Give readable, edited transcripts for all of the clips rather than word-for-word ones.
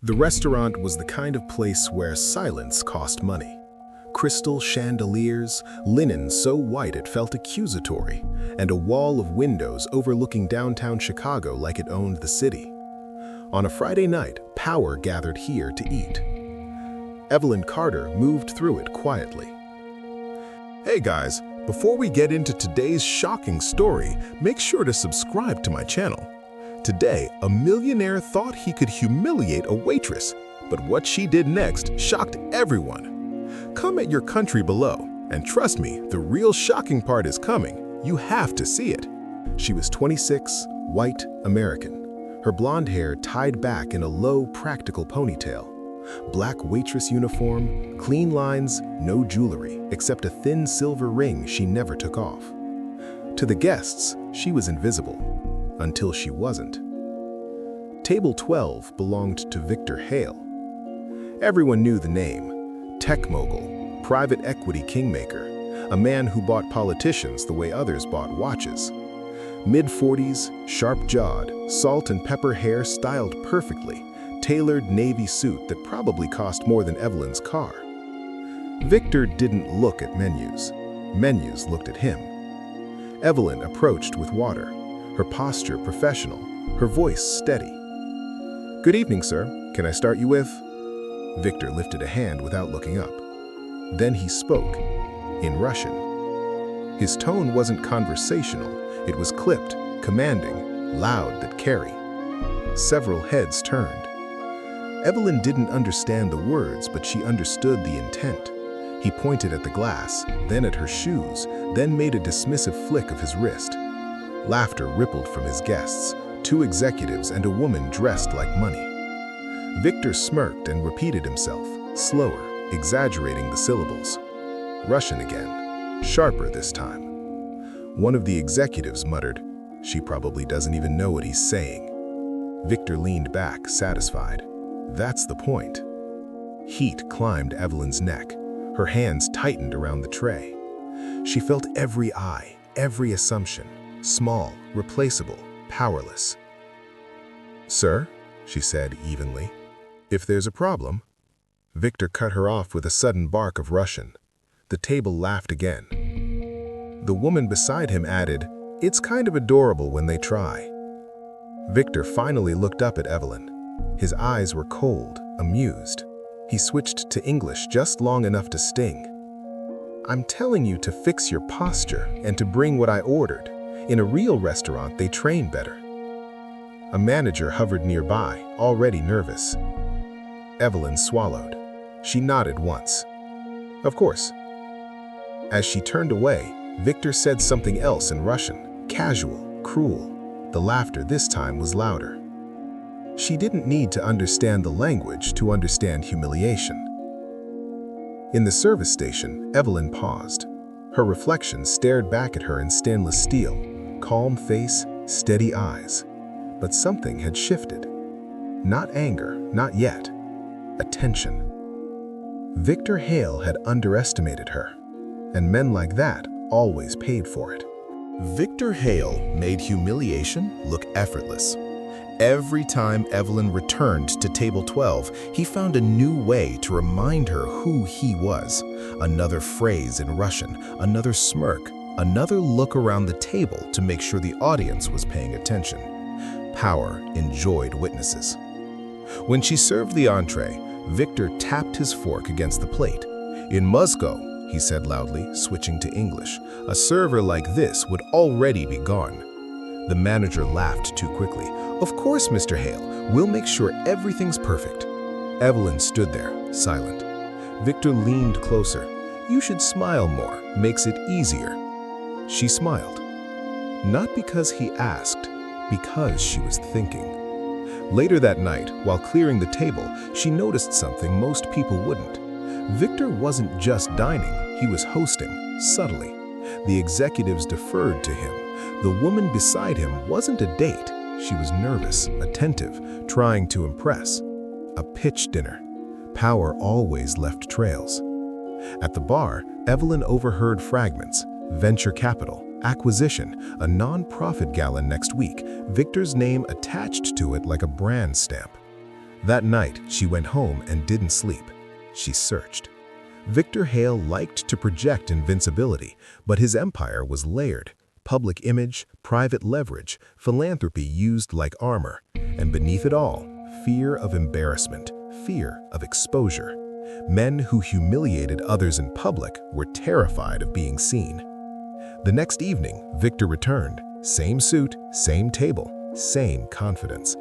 The restaurant was the kind of place where silence cost money. Crystal chandeliers, linen so white it felt accusatory, and a wall of windows overlooking downtown Chicago like it owned the city. On a Friday night, power gathered here to eat. Evelyn Carter moved through it quietly. Hey guys, before we get into today's shocking story, make sure to subscribe to my channel. Today, a millionaire thought he could humiliate a waitress, but what she did next shocked everyone. Comment your country below, and trust me, the real shocking part is coming. You have to see it. She was 26, white, American. Her blonde hair tied back in a low, practical ponytail. Black waitress uniform, clean lines, no jewelry, except a thin silver ring she never took off. To the guests, she was invisible, until she wasn't. Table 12 belonged to Victor Hale. Everyone knew the name. Tech mogul, private equity kingmaker, a man who bought politicians the way others bought watches. Mid-40s, sharp-jawed, salt and pepper hair styled perfectly, tailored navy suit that probably cost more than Evelyn's car. Victor didn't look at menus. Menus looked at him. Evelyn approached with water, her posture professional, her voice steady. "Good evening, sir. Can I start you with?" Victor lifted a hand without looking up. Then he spoke, in Russian. His tone wasn't conversational, it was clipped, commanding, loud that carry. Several heads turned. Evelyn didn't understand the words, but she understood the intent. He pointed at the glass, then at her shoes, then made a dismissive flick of his wrist. Laughter rippled from his guests, two executives and a woman dressed like money. Victor smirked and repeated himself, slower, exaggerating the syllables. Russian again, sharper this time. One of the executives muttered, "She probably doesn't even know what he's saying." Victor leaned back, satisfied. That's the point. Heat climbed Evelyn's neck. Her hands tightened around the tray. She felt every eye, every assumption, small, replaceable, powerless. "Sir," she said evenly, "if there's a problem." Victor cut her off with a sudden bark of Russian. The table laughed again. The woman beside him added, "It's kind of adorable when they try." Victor finally looked up at Evelyn. His eyes were cold, amused. He switched to English just long enough to sting. "I'm telling you to fix your posture and to bring what I ordered. In a real restaurant, they train better." A manager hovered nearby, already nervous. Evelyn swallowed. She nodded once. "Of course." As she turned away, Victor said something else in Russian, casual, cruel. The laughter this time was louder. She didn't need to understand the language to understand humiliation. In the service station, Evelyn paused. Her reflection stared back at her in stainless steel, calm face, steady eyes. But something had shifted. Not anger, not yet. Attention. Victor Hale had underestimated her, and men like that always paid for it. Victor Hale made humiliation look effortless. Every time Evelyn returned to table 12, he found a new way to remind her who he was. Another phrase in Russian, another smirk, another look around the table to make sure the audience was paying attention. Power enjoyed witnesses. When she served the entree, Victor tapped his fork against the plate. "In Moscow," he said loudly, switching to English, "a server like this would already be gone." The manager laughed too quickly. "Of course, Mr. Hale, we'll make sure everything's perfect." Evelyn stood there, silent. Victor leaned closer. "You should smile more, makes it easier." She smiled. Not because he asked, because she was thinking. Later that night, while clearing the table, she noticed something most people wouldn't. Victor wasn't just dining, he was hosting, subtly. The executives deferred to him. The woman beside him wasn't a date. She was nervous, attentive, trying to impress. A pitch dinner. Power always left trails. At the bar, Evelyn overheard fragments. Venture capital, acquisition, a non-profit gala next week, Victor's name attached to it like a brand stamp. That night, she went home and didn't sleep. She searched. Victor Hale liked to project invincibility, but his empire was layered. Public image, private leverage, philanthropy used like armor, and beneath it all, fear of embarrassment, fear of exposure. Men who humiliated others in public were terrified of being seen. The next evening, Victor returned. Same suit, same table, same confidence.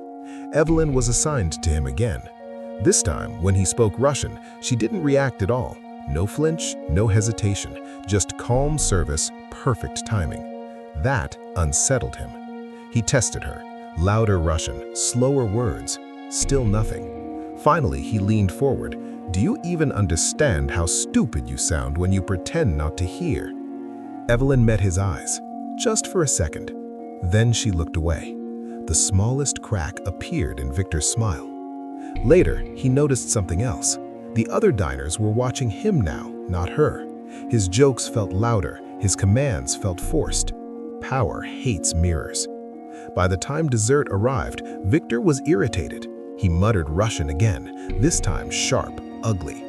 Evelyn was assigned to him again. This time, when he spoke Russian, she didn't react at all. No flinch, no hesitation, just calm service, perfect timing. That unsettled him. He tested her. Louder Russian, slower words, still nothing. Finally, he leaned forward. "Do you even understand how stupid you sound when you pretend not to hear?" Evelyn met his eyes, just for a second. Then she looked away. The smallest crack appeared in Victor's smile. Later, he noticed something else. The other diners were watching him now, not her. His jokes felt louder, his commands felt forced. Power hates mirrors. By the time dessert arrived, Victor was irritated. He muttered Russian again, this time sharp, ugly.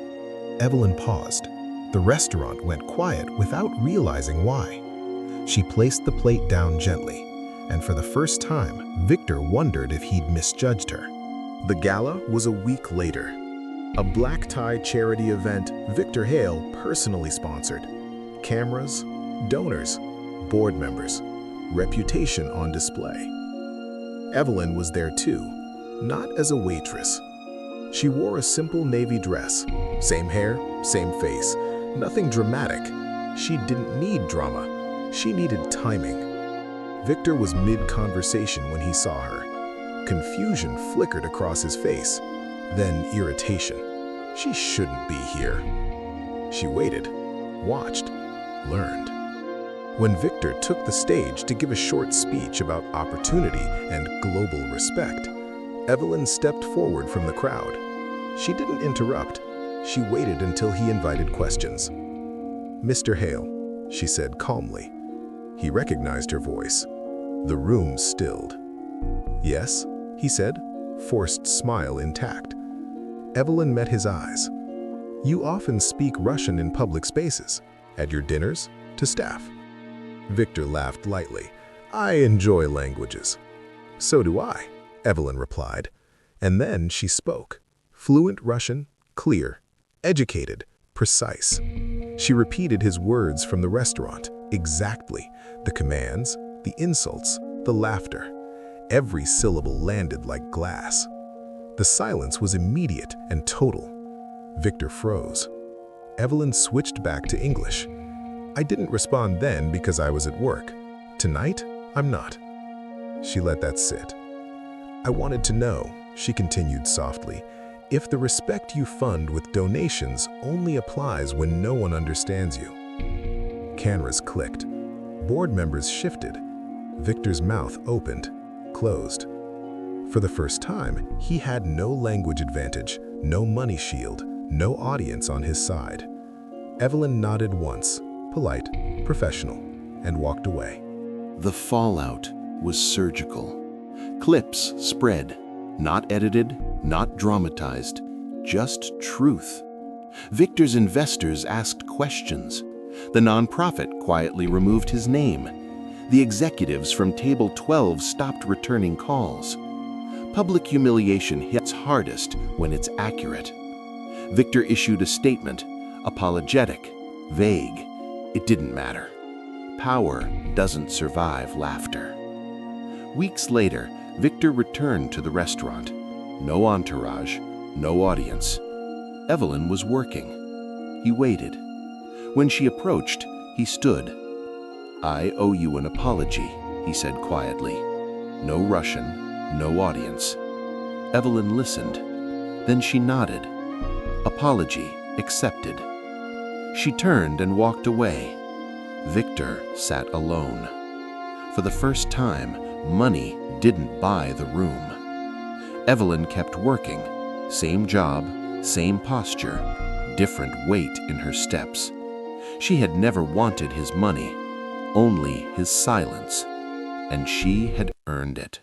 Evelyn paused. The restaurant went quiet without realizing why. She placed the plate down gently, and for the first time, Victor wondered if he'd misjudged her. The gala was a week later. A black-tie charity event Victor Hale personally sponsored. Cameras, donors, board members, reputation on display. Evelyn was there too, not as a waitress. She wore a simple navy dress, same hair, same face, nothing dramatic. She didn't need drama, she needed timing. Victor was mid-conversation when he saw her. Confusion flickered across his face, then irritation. She shouldn't be here. She waited, watched, learned. When Victor took the stage to give a short speech about opportunity and global respect, Evelyn stepped forward from the crowd. She didn't interrupt. She waited until he invited questions. "Mr. Hale," she said calmly. He recognized her voice. The room stilled. "Yes," he said, forced smile intact. Evelyn met his eyes. "You often speak Russian in public spaces, at your dinners, to staff." Victor laughed lightly. "I enjoy languages." "So do I," Evelyn replied. And then she spoke. Fluent Russian, clear, educated, precise. She repeated his words from the restaurant, exactly. The commands, the insults, the laughter. Every syllable landed like glass. The silence was immediate and total. Victor froze. Evelyn switched back to English. "I didn't respond then because I was at work. Tonight, I'm not." She let that sit. "I wanted to know," she continued softly, "if the respect you fund with donations only applies when no one understands you." Cameras clicked. Board members shifted. Victor's mouth opened, closed. For the first time, he had no language advantage, no money shield, no audience on his side. Evelyn nodded once, polite, professional, and walked away. The fallout was surgical. Clips spread, not edited, not dramatized, just truth. Victor's investors asked questions. The nonprofit quietly removed his name. The executives from Table 12 stopped returning calls. Public humiliation hits hardest when it's accurate. Victor issued a statement, apologetic, vague. It didn't matter. Power doesn't survive laughter. Weeks later, Victor returned to the restaurant. No entourage, no audience. Evelyn was working. He waited. When she approached, he stood. "I owe you an apology," he said quietly. No Russian, no audience. Evelyn listened. Then she nodded. Apology accepted. She turned and walked away. Victor sat alone. For the first time, money didn't buy the room. Evelyn kept working. Same job, same posture, different weight in her steps. She had never wanted his money, only his silence, and she had earned it.